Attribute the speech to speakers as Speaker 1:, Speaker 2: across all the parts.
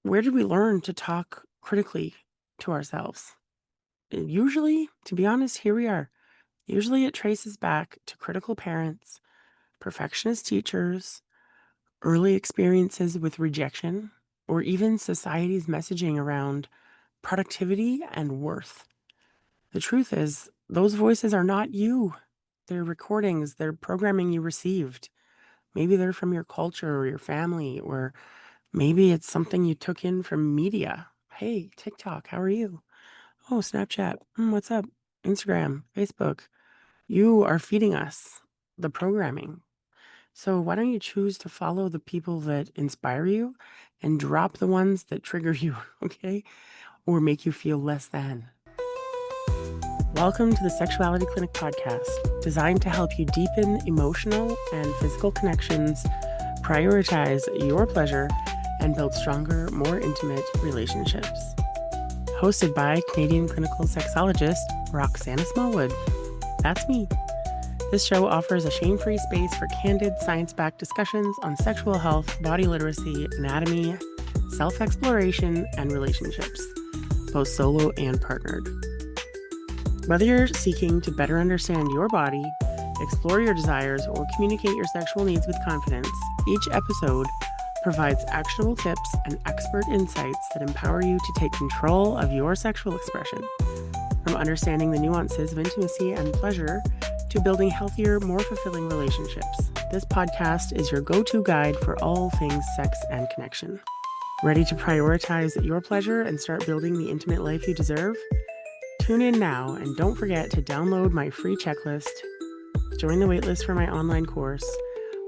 Speaker 1: Where did we learn to talk critically to ourselves? Usually, to be honest, here we are. Usually it traces back to critical parents, perfectionist teachers, early experiences with rejection, or even society's messaging around productivity and worth. The truth is, those voices are not you. They're recordings, they're programming you received. Maybe they're from your culture or your family, or maybe it's something you took in from media. Hey, TikTok, how are you? Oh, Snapchat. What's up? Instagram, Facebook. You are feeding us the programming. So why don't you choose to follow the people that inspire you and drop the ones that trigger you, okay? Or make you feel less than. Welcome to the Sexuality Clinic Podcast, designed to help you deepen emotional and physical connections, prioritize your pleasure, and build stronger, more intimate relationships. Hosted by Canadian clinical sexologist Roxana Smallwood. That's me. This show offers a shame-free space for candid, science-backed discussions on sexual health, body literacy, anatomy, self-exploration, and relationships, both solo and partnered. Whether you're seeking to better understand your body, explore your desires, or communicate your sexual needs with confidence, each episode provides actionable tips and expert insights that empower you to take control of your sexual expression. From understanding the nuances of intimacy and pleasure to building healthier, more fulfilling relationships, this podcast is your go-to guide for all things sex and connection. Ready to prioritize your pleasure and start building the intimate life you deserve? Tune in now and don't forget to download my free checklist, join the waitlist for my online course,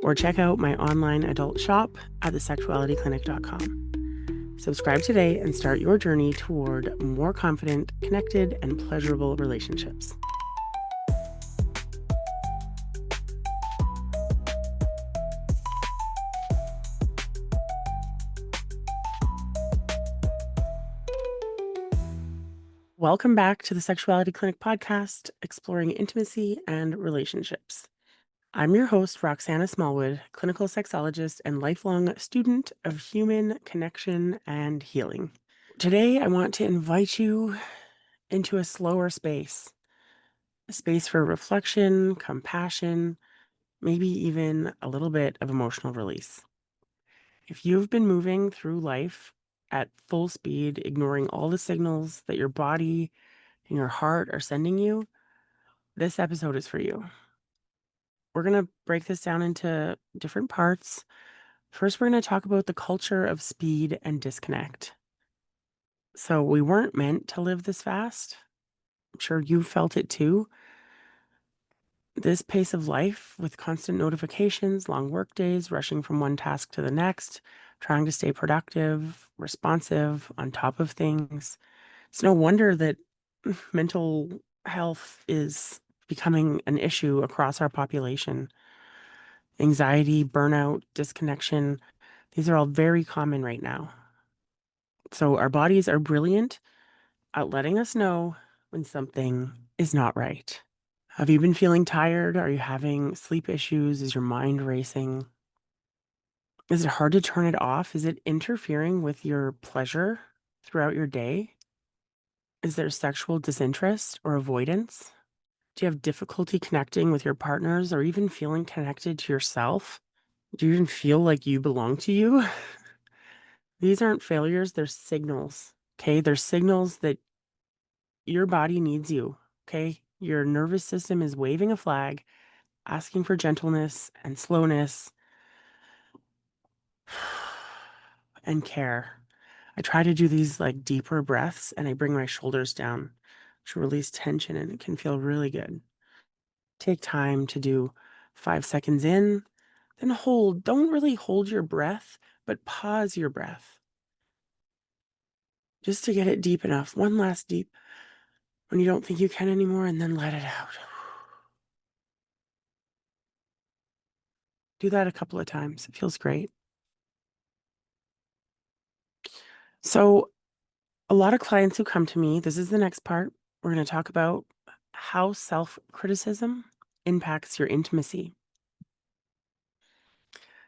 Speaker 1: or check out my online adult shop at thesexualityclinic.com. Subscribe today and start your journey toward more confident, connected, and pleasurable relationships. Welcome back to the Sexuality Clinic Podcast, exploring intimacy and relationships. I'm your host, Roxana Smallwood, clinical sexologist and lifelong student of human connection and healing. Today, I want to invite you into a slower space, a space for reflection, compassion, maybe even a little bit of emotional release. If you've been moving through life at full speed, ignoring all the signals that your body and your heart are sending you, this episode is for you. We're going to break this down into different parts. First, we're going to talk about the culture of speed and disconnect. So we weren't meant to live this fast. I'm sure you felt it too. This pace of life with constant notifications, long work days, rushing from one task to the next, trying to stay productive, responsive, on top of things. It's no wonder that mental health is becoming an issue across our population. Anxiety, burnout, disconnection, these are all very common right now. So our bodies are brilliant at letting us know when something is not right. Have you been feeling tired? Are you having sleep issues? Is your mind racing? Is it hard to turn it off? Is it interfering with your pleasure throughout your day? Is there sexual disinterest or avoidance? Do you have difficulty connecting with your partners or even feeling connected to yourself? Do you even feel like you belong to you? These aren't failures, they're signals, okay? They're signals that your body needs you, okay? Your nervous system is waving a flag, asking for gentleness and slowness and care. I try to do these like deeper breaths and I bring my shoulders down to release tension, and it can feel really good. Take time to do 5 seconds in, then hold. Don't really hold your breath, but pause your breath just to get it deep enough. One last deep when you don't think you can anymore, and then let it out. Do that a couple of times. It feels great. So, a lot of clients who come to me, this is the next part. We're going to talk about how self-criticism impacts your intimacy.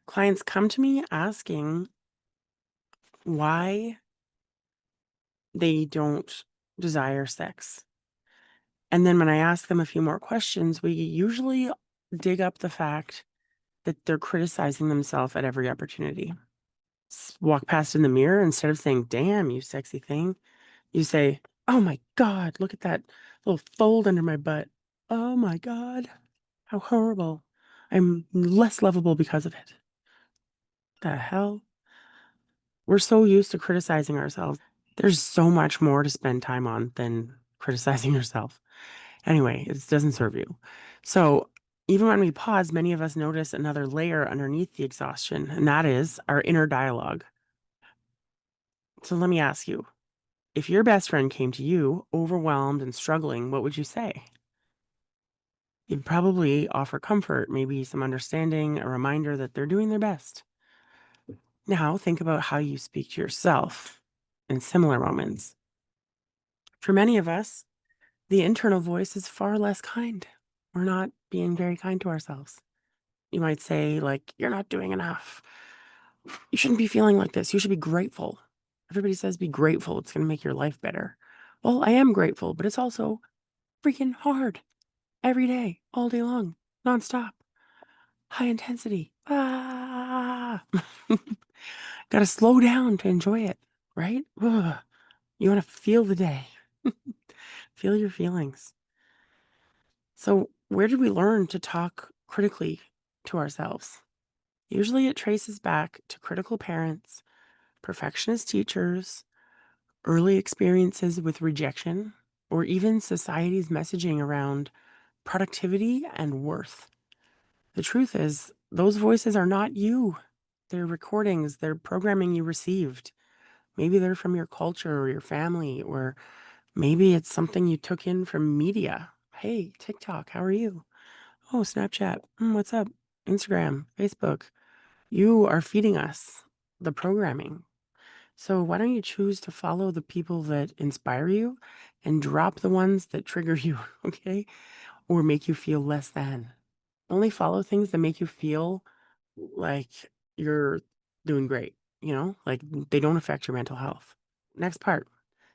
Speaker 1: Clients come to me asking why they don't desire sex. And then when I ask them a few more questions, we usually dig up the fact that they're criticizing themselves at every opportunity. Walk past in the mirror, instead of saying, "Damn, you sexy thing," you say, "Oh my God, look at that little fold under my butt. Oh my God, how horrible. I'm less lovable because of it." The hell? We're so used to criticizing ourselves. There's so much more to spend time on than criticizing yourself. Anyway, it doesn't serve you. So even when we pause, many of us notice another layer underneath the exhaustion, and that is our inner dialogue. So let me ask you, if your best friend came to you overwhelmed and struggling, what would you say? You'd probably offer comfort, maybe some understanding, a reminder that they're doing their best. Now think about how you speak to yourself in similar moments. For many of us, the internal voice is far less kind. We're not being very kind to ourselves. You might say, like, "You're not doing enough. You shouldn't be feeling like this. You should be grateful. Everybody says be grateful. It's going to make your life better." Well, I am grateful, but it's also freaking hard every day, all day long, nonstop, high intensity. Ah, got to slow down to enjoy it, right? Ugh. You want to feel the day, feel your feelings. So, where did we learn to talk critically to ourselves? Usually it traces back to critical parents, perfectionist teachers, early experiences with rejection, or even society's messaging around productivity and worth. The truth is, those voices are not you. They're recordings, they're programming you received. Maybe they're from your culture or your family, or maybe it's something you took in from media. Hey, TikTok, how are you? Oh, Snapchat, what's up? Instagram, Facebook. You are feeding us the programming. So why don't you choose to follow the people that inspire you and drop the ones that trigger you, okay? Or make you feel less than. Only follow things that make you feel like you're doing great, like they don't affect your mental health. Next part,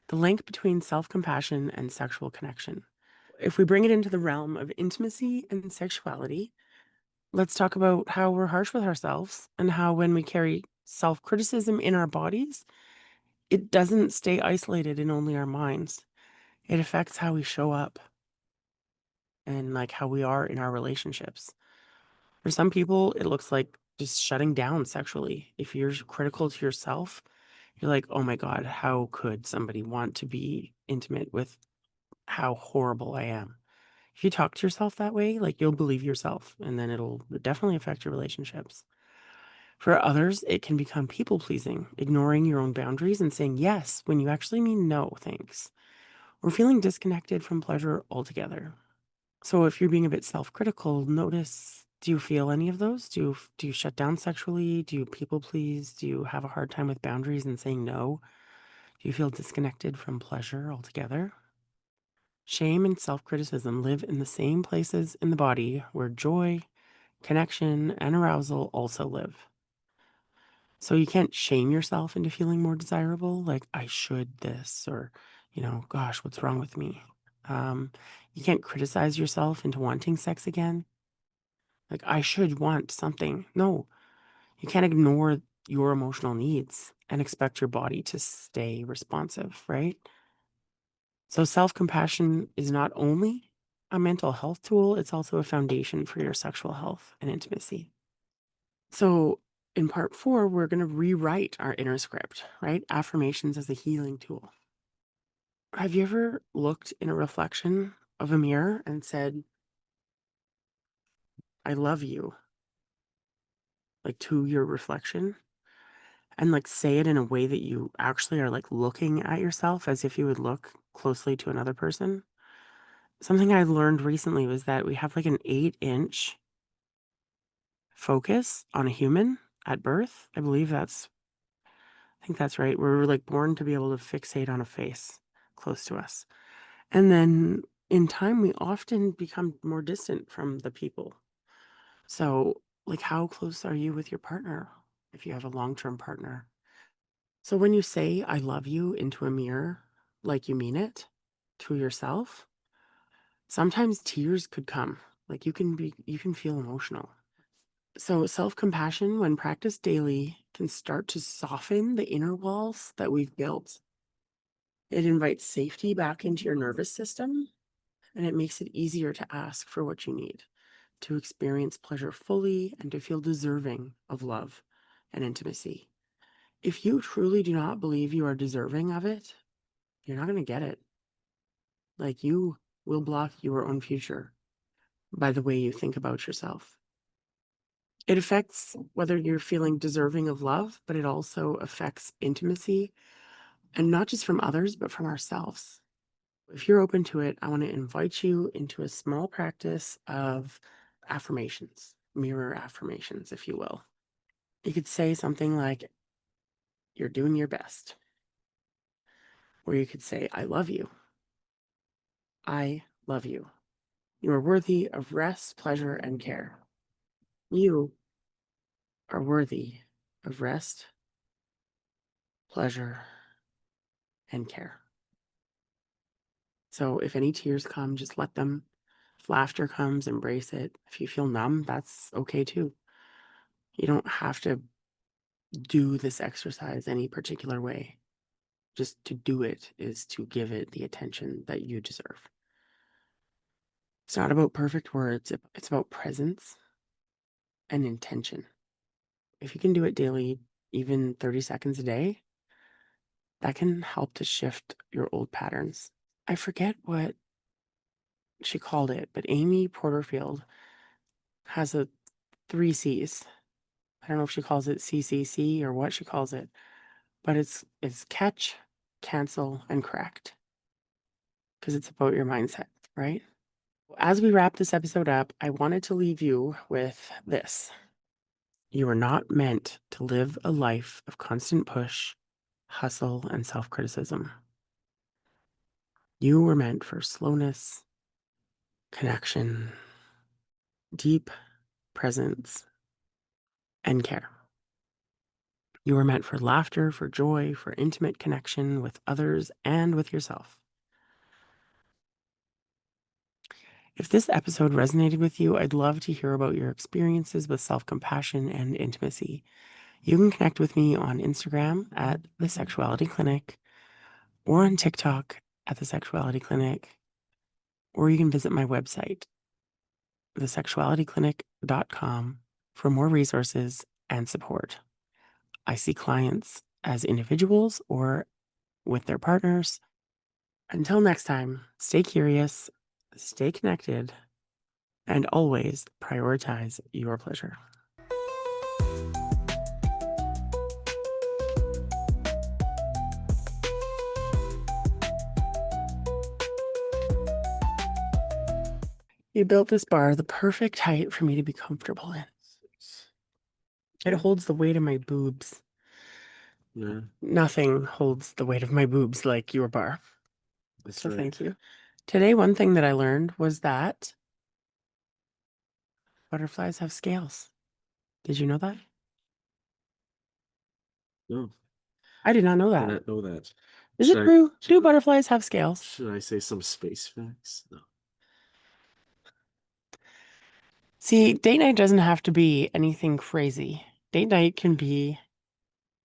Speaker 1: the link between self-compassion and sexual connection. If we bring it into the realm of intimacy and sexuality, let's talk about how we're harsh with ourselves and how when we carry self-criticism in our bodies, it doesn't stay isolated in only our minds. It affects how we show up and like how we are in our relationships. For some people, it looks like just shutting down sexually. If you're critical to yourself, you're like, "Oh my God, how could somebody want to be intimate with how horrible I am?" If you talk to yourself that way, like you'll believe yourself, and then it'll definitely affect your relationships. For others, it can become people pleasing, ignoring your own boundaries and saying yes when you actually mean no, thanks, or feeling disconnected from pleasure altogether. So if you're being a bit self-critical, notice, do you feel any of those? Do you shut down sexually? Do you people please? Do you have a hard time with boundaries and saying no? Do you feel disconnected from pleasure altogether? Shame and self-criticism live in the same places in the body where joy, connection, and arousal also live. So you can't shame yourself into feeling more desirable, like I should this, or, gosh, what's wrong with me? Um, you can't criticize yourself into wanting sex again. Like I should want something. No, you can't ignore your emotional needs and expect your body to stay responsive, right? So self-compassion is not only a mental health tool, it's also a foundation for your sexual health and intimacy. So, in part 4, we're going to rewrite our inner script, right? Affirmations as a healing tool. Have you ever looked in a reflection of a mirror and said, "I love you," like to your reflection? And like say it in a way that you actually are like looking at yourself as if you would look closely to another person? Something I learned recently was that we have like an 8-inch focus on a human at birth. I think that's right. We're like born to be able to fixate on a face close to us. And then in time, we often become more distant from the people. So, like, how close are you with your partner if you have a long term partner? So when you say I love you into a mirror, like you mean it to yourself, sometimes tears could come. Like you can feel emotional. So self-compassion, when practiced daily, can start to soften the inner walls that we've built. It invites safety back into your nervous system, and it makes it easier to ask for what you need, to experience pleasure fully, and to feel deserving of love and intimacy. If you truly do not believe you are deserving of it, you're not going to get it. Like you will block your own future by the way you think about yourself. It affects whether you're feeling deserving of love, but it also affects intimacy, and not just from others, but from ourselves. If you're open to it, I want to invite you into a small practice of affirmations, mirror affirmations, if you will. You could say something like, you're doing your best. Or you could say, I love you. I love you. You are worthy of rest, pleasure, and care. You are worthy of rest, pleasure, and care. So if any tears come, just let them. If laughter comes, embrace it. If you feel numb, that's okay too. You don't have to do this exercise any particular way. Just to do it is to give it the attention that you deserve. It's not about perfect words, it's about presence and intention. If you can do it daily, even 30 seconds a day, that can help to shift your old patterns. I forget what she called it, but Amy Porterfield has a 3 C's. I don't know if she calls it CCC or what she calls it, but it's catch, cancel, and correct, because it's about your mindset, right? As we wrap this episode up, I wanted to leave you with this. You are not meant to live a life of constant push, hustle, and self-criticism. You were meant for slowness, connection, deep presence, and care. You were meant for laughter, for joy, for intimate connection with others and with yourself. If this episode resonated with you, I'd love to hear about your experiences with self-compassion and intimacy. You can connect with me on Instagram at the Sexuality Clinic, or on TikTok at the Sexuality Clinic, or you can visit my website, thesexualityclinic.com, for more resources and support. I see clients as individuals or with their partners. Until next time, stay curious, stay connected, and always prioritize your pleasure. You built this bar the perfect height for me to be comfortable in. It holds the weight of my boobs.
Speaker 2: Yeah,
Speaker 1: Nothing holds the weight of my boobs like your bar.
Speaker 2: that's
Speaker 1: So
Speaker 2: right.
Speaker 1: thank you. Today, one thing that I learned was that butterflies have scales. Did you know that?
Speaker 2: No,
Speaker 1: I did not know
Speaker 2: did
Speaker 1: that.
Speaker 2: not know that.
Speaker 1: Is it
Speaker 2: Should
Speaker 1: true? Do butterflies have scales?
Speaker 2: should I say some space facts? No.
Speaker 1: See, date night doesn't have to be anything crazy. Date night can be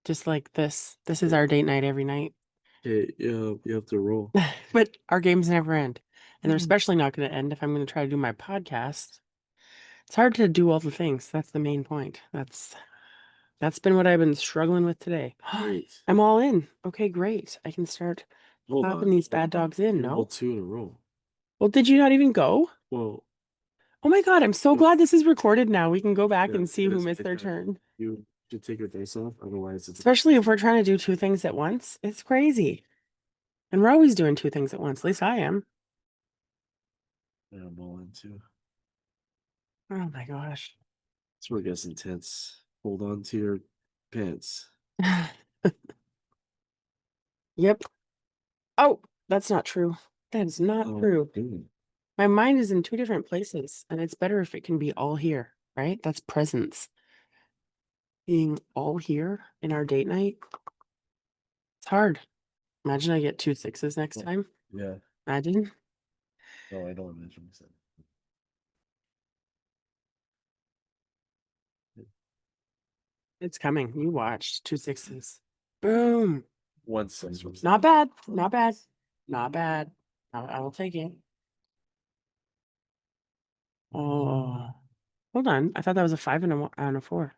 Speaker 1: just like this. This is our date night every night.
Speaker 2: Hey, you have to roll.
Speaker 1: But our games never end. And they're especially not going to end if I'm going to try to do my podcast. It's hard to do all the things. That's the main point. That's been what I've been struggling with today.
Speaker 2: Great.
Speaker 1: I'm all in. Okay, great. I can start
Speaker 2: Hold
Speaker 1: popping
Speaker 2: on.
Speaker 1: these bad dogs in,
Speaker 2: You
Speaker 1: no?
Speaker 2: rolled 2 in a row.
Speaker 1: Well, did you not even go?
Speaker 2: Well,
Speaker 1: Oh my God, I'm so
Speaker 2: Yes.
Speaker 1: glad this is recorded now. We can go back
Speaker 2: yeah,
Speaker 1: and see
Speaker 2: it
Speaker 1: who
Speaker 2: is
Speaker 1: missed
Speaker 2: like
Speaker 1: their
Speaker 2: that.
Speaker 1: turn.
Speaker 2: You should take your days off, otherwise it's
Speaker 1: Especially if we're trying to do two things at once. It's crazy. And we're always doing two things at once. At least I am.
Speaker 2: yeah, I'm all into.
Speaker 1: Oh my gosh.
Speaker 2: This one gets intense. Hold on to your pants.
Speaker 1: Yep. Oh, that's not true. That is not
Speaker 2: Oh,
Speaker 1: true.
Speaker 2: mm.
Speaker 1: My mind is in two different places, and it's better if it can be all here, right? That's presence. Being all here in our date night. hard. Imagine I get 2 6s next
Speaker 2: Oh,
Speaker 1: time.
Speaker 2: yeah.
Speaker 1: Imagine.
Speaker 2: No, I don't imagine myself.
Speaker 1: It's coming. You watched 2 6s. Boom.
Speaker 2: 1 6 from
Speaker 1: Not bad. Not bad. Not bad. I will take it. Oh, hold on. I thought that was a 5 and a 4.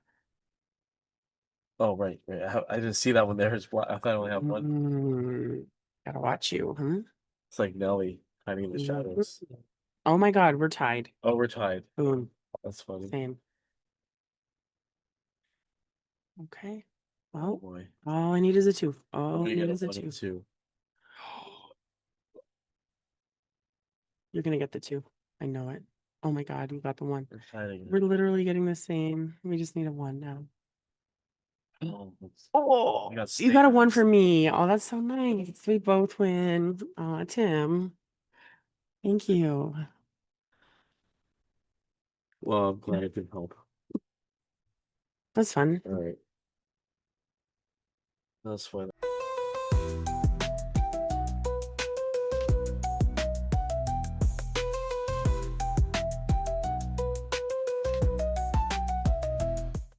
Speaker 2: Oh, right. I didn't see that one there. I thought I only have one.
Speaker 1: Gotta watch you.
Speaker 2: It's like Nelly hiding in the
Speaker 1: Mhm.
Speaker 2: shadows.
Speaker 1: Oh my God, we're tied.
Speaker 2: Oh, we're tied.
Speaker 1: Boom.
Speaker 2: That's funny.
Speaker 1: Same. Okay.
Speaker 2: Oh
Speaker 1: Well,
Speaker 2: boy.
Speaker 1: all I need is a 2. All I
Speaker 2: We
Speaker 1: need
Speaker 2: got a
Speaker 1: is a
Speaker 2: 1 and
Speaker 1: 2.
Speaker 2: 2.
Speaker 1: You're gonna get the 2. I know it. Oh my God, we got the 1.
Speaker 2: We're tied again.
Speaker 1: We're literally getting the same. We just need a 1 now.
Speaker 2: Oh,
Speaker 1: Oh,
Speaker 2: we got
Speaker 1: you got a 1
Speaker 2: stickers.
Speaker 1: for me. Oh, that's so nice. We both win. Tim. Thank you.
Speaker 2: Well, I'm glad it did help.
Speaker 1: That's fun.
Speaker 2: All right. That's fine.